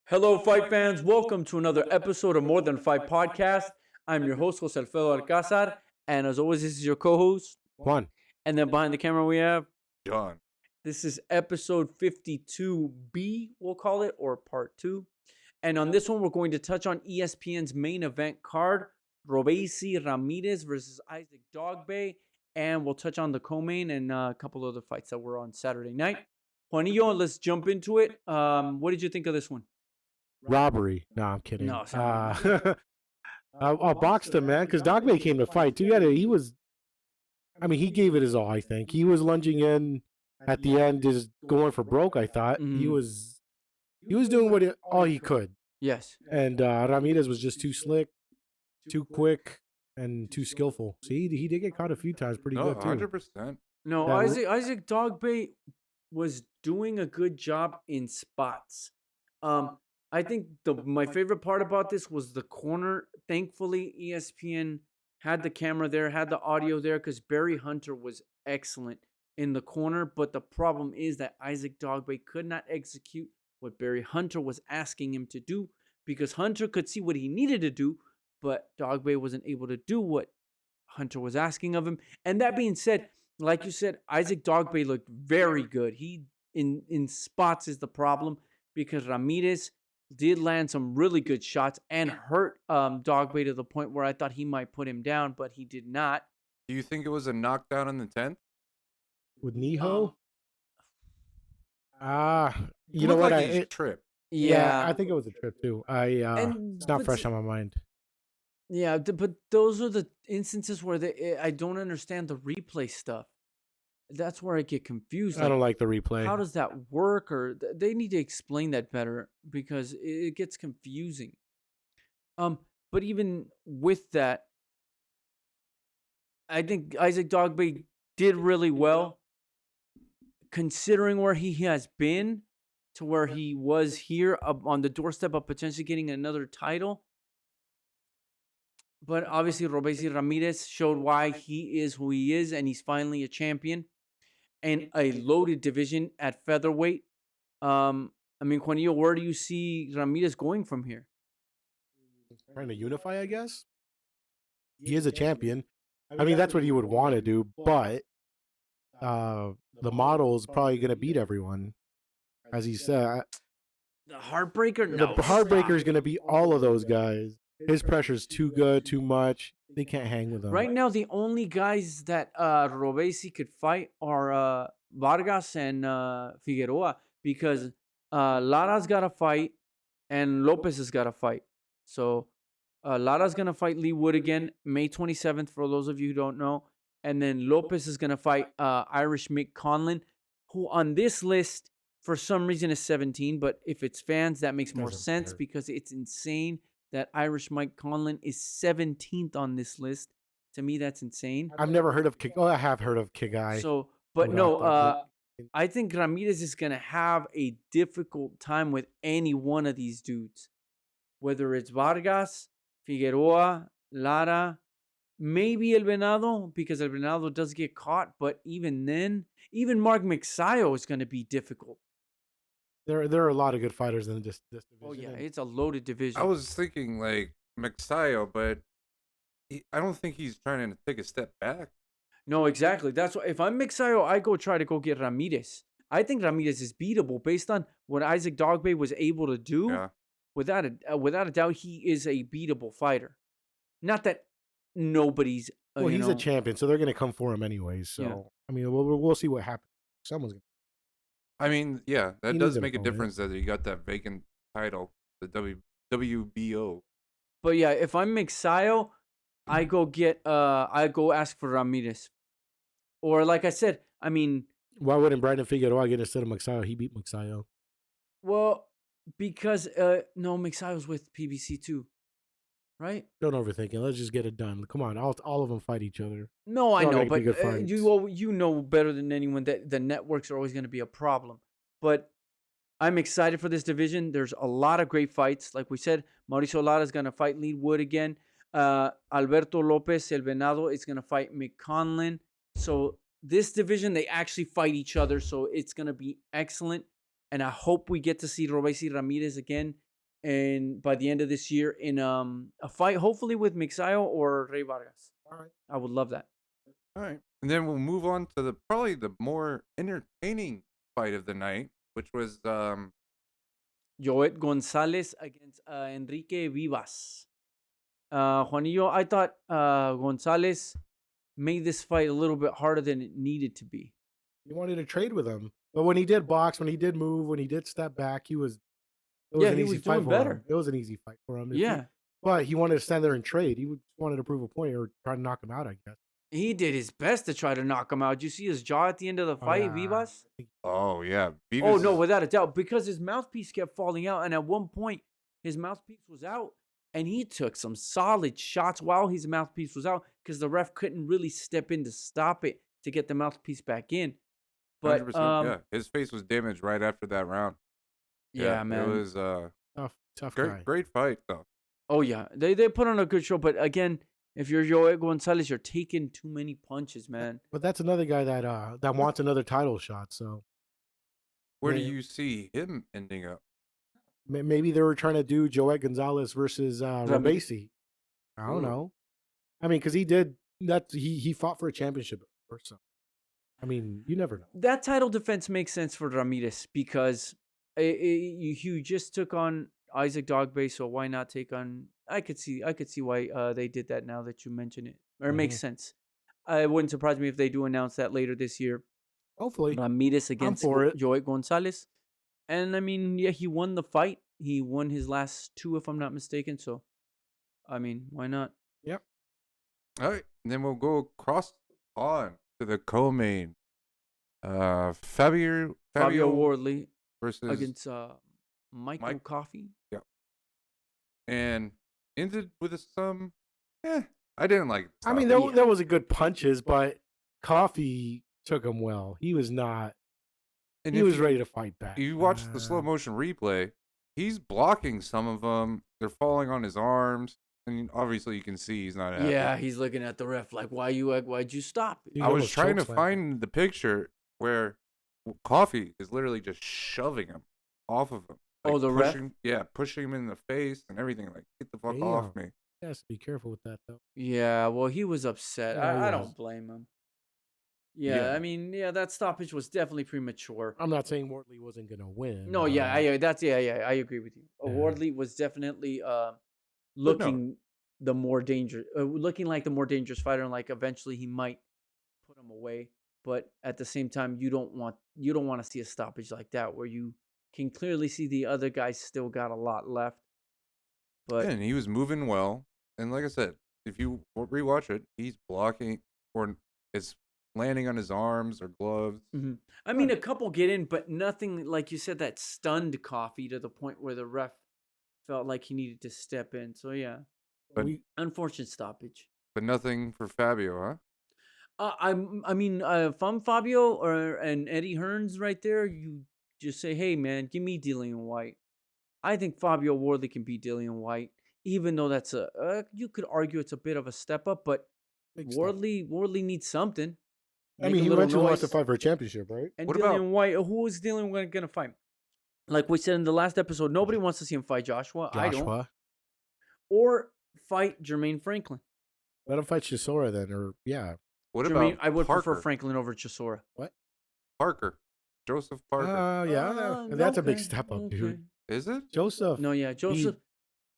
Hello, fight fans. Welcome to another episode of More Than Fight Podcast. I'm your host, Jose Alfredo Alcázar. And as always, this is your co-host, Juan. And then behind the camera, we have John. This is episode 52B, we'll call it, or part 2. And on this one, we're going to touch on ESPN's main event card, Ramirez versus Isaac Dogboe. And we'll touch on the co-main and a couple other fights that were on Saturday night. Juanillo, let's jump into it. What did you think of this one? Robbery. No, I'm kidding. No, I boxed him, man, because Dogboe came to fight too. He gave it his all. I think he was lunging in at the end, just going for broke. I thought he was doing all he could. Yes. And Ramirez was just too slick, too quick, and too skillful. So he did get caught a few times, pretty good too. 100%. No, Isaac Dogboe was doing a good job in spots. I think my favorite part about this was the corner. Thankfully, ESPN had the camera there, had the audio there, because Barry Hunter was excellent in the corner. But the problem is that Isaac Dogboe could not execute what Barry Hunter was asking him to do, because Hunter could see what he needed to do, but Dogboe wasn't able to do what Hunter was asking of him. And that being said, like you said, Isaac Dogboe looked very good. He in spots is the problem, because Ramirez did land some really good shots and hurt Dogboe to the point where I thought he might put him down, but he did not. Do you think it was a knockdown in the 10th? With Niho? You know what? Trip. Yeah, I think it was a trip too. It's not fresh on my mind. Yeah, but those are the instances where I don't understand the replay stuff. That's where I get confused. I don't like the replay. How does that work? Or they need to explain that better, because it gets confusing. But even with that, I think Isaac Dogboe did really well, considering where he has been to where he was here on the doorstep of potentially getting another title. But obviously, Ramirez showed why he is who he is, and he's finally a champion in a loaded division at featherweight. Juanillo, where do you see Ramirez going from here? Trying to unify, I guess. He is a champion. That's what he would want to do, but the model is probably going to beat everyone, as he said. The Heartbreaker? No. The Heartbreaker is going to beat all of those guys. His pressure's too good, too much. They can't hang with him. Right now, the only guys that Robesi could fight are Vargas and Figueroa, because Lara's got to fight and Lopez has got to fight. So Lara's going to fight Lee Wood again, May 27th, for those of you who don't know. And then Lopez is going to fight Irish Mick Conlan, who on this list, for some reason, is 17. But if it's fans, that makes more sense, because it's insane that Irish Mike Conlan is 17th on this list. To me, that's insane. I've never heard of Kigai. Oh, I have heard of Kigai. So, but no, I think Ramirez is going to have a difficult time with any one of these dudes. Whether it's Vargas, Figueroa, Lara, maybe El Venado, because El Venado does get caught. But even then, even Mark Mixayo is going to be difficult. There are a lot of good fighters in this division. Oh, yeah, it's a loaded division. I was thinking, like, Mixayo, but I don't think he's trying to take a step back. No, exactly. That's why if I'm Mixayo, I try to go get Ramirez. I think Ramirez is beatable based on what Isaac Dogboe was able to do. Yeah. Without a doubt, he is a beatable fighter. Not that nobody's. Well, he's a champion, so they're going to come for him anyways. So yeah. We'll see what happens. Someone's going. That does make a difference that he got that vacant title, the WBO. But yeah, if I'm Mixayo, I go ask for Ramirez. Or like I said, why wouldn't Brandon Figueroa get instead of Mixayo? He beat Mixayo. Well, because Mixayo's with PBC too. Right? Don't overthink it. Let's just get it done. Come on, all of them fight each other. No, I know, but you know better than anyone that the networks are always going to be a problem. But I'm excited for this division. There's a lot of great fights. Like we said, Mauricio Lara is going to fight Lee Wood again. Alberto Lopez, El Venado, is going to fight Mick Conlan. So this division, they actually fight each other. So it's going to be excellent. And I hope we get to see Robesi Ramirez again and by the end of this year in a fight, hopefully with Mixayo or Rey Vargas. All right. I would love that. All right. And then we'll move on to probably the more entertaining fight of the night, which was Joet Gonzalez against Enrique Vivas. Juanillo, I thought Gonzalez made this fight a little bit harder than it needed to be. He wanted to trade with him, but when he did box, when he did move, when he did step back, he was an easy fight for him. It was an easy fight for him. But he wanted to stand there and trade. He wanted to prove a point or try to knock him out, I guess. He did his best to try to knock him out. Did you see his jaw at the end of the fight, Vivas? Oh, yeah. Vivas oh, no, without a doubt. Because his mouthpiece kept falling out. And at one point, his mouthpiece was out. And he took some solid shots while his mouthpiece was out. Because the ref couldn't really step in to stop it to get the mouthpiece back in. But, yeah, his face was damaged right after that round. Yeah, man. It was tough guy. Great fight, though. Oh, yeah. They put on a good show. But again, if you're Joet Gonzalez, you're taking too many punches, man. But that's another guy that wants another title shot. So where do you see him ending up? Maybe they were trying to do Joet Gonzalez versus Ramirez. I don't know. I mean, because he did that. He fought for a championship or so. I mean, you never know. That title defense makes sense for Ramirez because you just took on Isaac Dogboe, so why not take on? I could see why they did that now that you mention it. Or it makes sense. It wouldn't surprise me if they do announce that later this year. Hopefully, Ramirez against Joet Gonzalez. And I mean, yeah, he won the fight. He won his last two, if I'm not mistaken. So, I mean, why not? Yep. All right, and then we'll go across on to the co-main. Fabio Wardley versus against Michael Coffie. Yeah. And ended with some. I didn't like it. I mean, there was a good punches, but Coffie took him well. He was not. And he was ready to fight back. You watch the slow motion replay. He's blocking some of them. They're falling on his arms. And obviously, you can see he's not happy. Yeah, he's looking at the ref like, why'd you stop? I was trying to find the picture where Coffie is literally just shoving him off of him. Like the ref? Yeah, pushing him in the face and everything. Like, get the fuck off me. He has to be careful with that, though. Yeah, well, he was upset. I don't blame him. Yeah, I mean, that stoppage was definitely premature. I'm not saying Wardley wasn't going to win. No, I agree with you. Wardley was definitely looking looking like the more dangerous fighter, and like eventually he might put him away. But at the same time, you don't want to see a stoppage like that where you can clearly see the other guy still got a lot left. But and he was moving well, and like I said, if you rewatch it, he's blocking or it's landing on his arms or gloves. Mm-hmm. I mean, a couple get in, but nothing like you said that stunned Coffie to the point where the ref felt like he needed to step in. So yeah, but unfortunate stoppage. But nothing for Fabio, huh? I mean, if I'm Fabio and Eddie Hearns right there, you just say, hey man, give me Dillian White. I think Fabio Wardley can beat Dillian White, even though that's you could argue it's a bit of a step up, but Wardley needs something. I mean, he eventually wants to fight for a championship, right? And Dillian White, who is Dillian White going to fight? Like we said in the last episode, nobody wants to see him fight Joshua. I don't. Or fight Jermaine Franklin. Let him fight Chisora then, or What about I would Parker? prefer Franklin over Chisora. What? Parker. Joseph Parker. That's a big step up, dude. Is it? Joseph. No,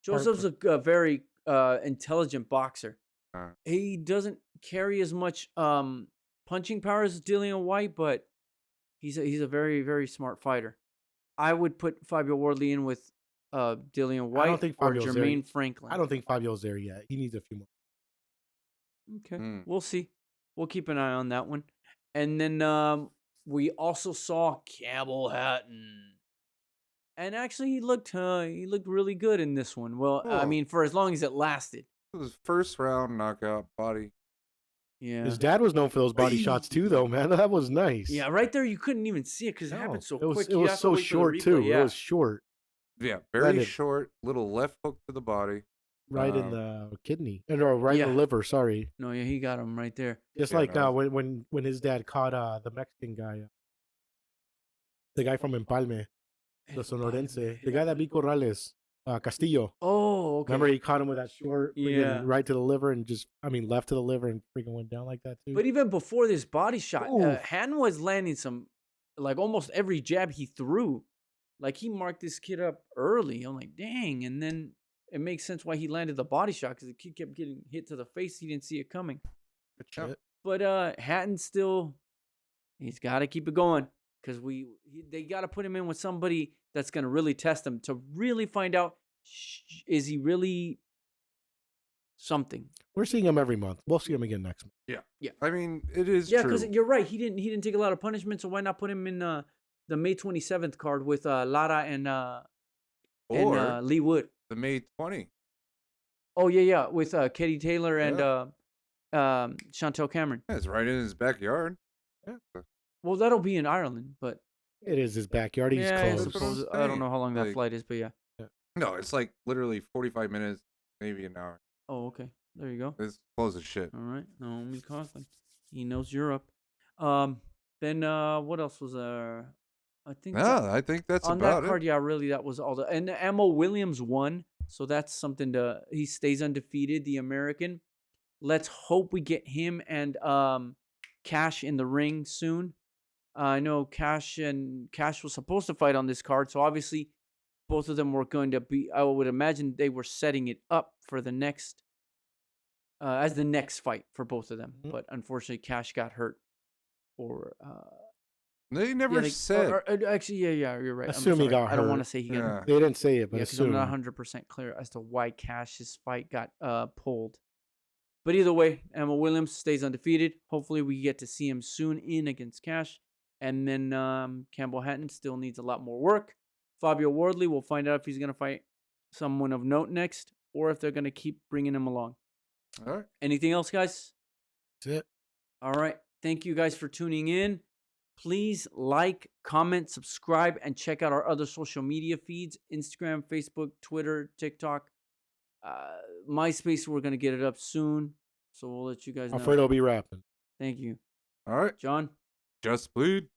Joseph's a very intelligent boxer. He doesn't carry as much punching power as Dillian White, but he's a very, very smart fighter. I would put Fabio Wardley in with Dillian White or Jermaine Franklin. I don't think Fabio's there yet. He needs a few more. Okay, we'll see. We'll keep an eye on that one. And then we also saw Campbell Hatton. And actually, he looked really good in this one. Well, I mean, for as long as it lasted. It was first round knockout body. Yeah. His dad was known for those body shots too, though, man. That was nice. Yeah, right there, you couldn't even see it because it happened so quick. It was so short too. Yeah. It was short. Yeah, very short. Little left hook to the body. Right in the kidney, or right in the liver. Sorry. No, yeah, he got him right there. Just like when his dad caught the Mexican guy, the guy from Empalme, the Sonorense, the guy that beat Corrales. Castillo. Oh, okay. Remember he caught him with that short, Yeah. right to the liver and left to the liver and freaking went down like that too. But even before this body shot, Oof. Hatton was landing some, like almost every jab he threw. Like he marked this kid up early. I'm like, dang. And then it makes sense why he landed the body shot because the kid kept getting hit to the face. He didn't see it coming. Good shit. But Hatton still, he's got to keep it going because they got to put him in with somebody that's going to really test him to really find out, is he really something? We're seeing him every month. We'll see him again next month. Yeah. I mean, it is Yeah, true. because you're right. He didn't take a lot of punishment, so why not put him in the May 27th card with Lara and Lee Wood? The May 20. Oh yeah, with Katie Taylor and Chantel Cameron. Yeah, it's right in his backyard. Yeah. Well, that'll be in Ireland, but it is his backyard. He's close. I don't know how long that flight is, but yeah. No, it's like literally 45 minutes, maybe an hour. Oh, okay. There you go. It's close as shit. All right. Naomi Coughlin. He knows Europe. Then what else was there? I think that's on about that card. it. Yeah, really, that was all. And Emma Williams won, so that's something he stays undefeated. The American. Let's hope we get him and Cash in the ring soon. I know Cash was supposed to fight on this card, so obviously both of them were going to be. I would imagine they were setting it up for the next. As the next fight for both of them, but unfortunately, Cash got hurt. They never said. Actually, yeah, you're right. Assume he got hurt. I don't want to say he got hurt. They didn't say it, but I'm not 100% clear as to why Cash's fight got pulled. But either way, Emma Williams stays undefeated. Hopefully, we get to see him soon in against Cash. And then Campbell Hatton still needs a lot more work. Fabio Wardley, we'll find out if he's going to fight someone of note next or if they're going to keep bringing him along. All right. Anything else, guys? That's it. All right. Thank you guys for tuning in. Please like, comment, subscribe, and check out our other social media feeds: Instagram, Facebook, Twitter, TikTok, MySpace. We're going to get it up soon, so we'll let you guys know. Alfredo will be rapping. Thank you. All right. John? Just bleed.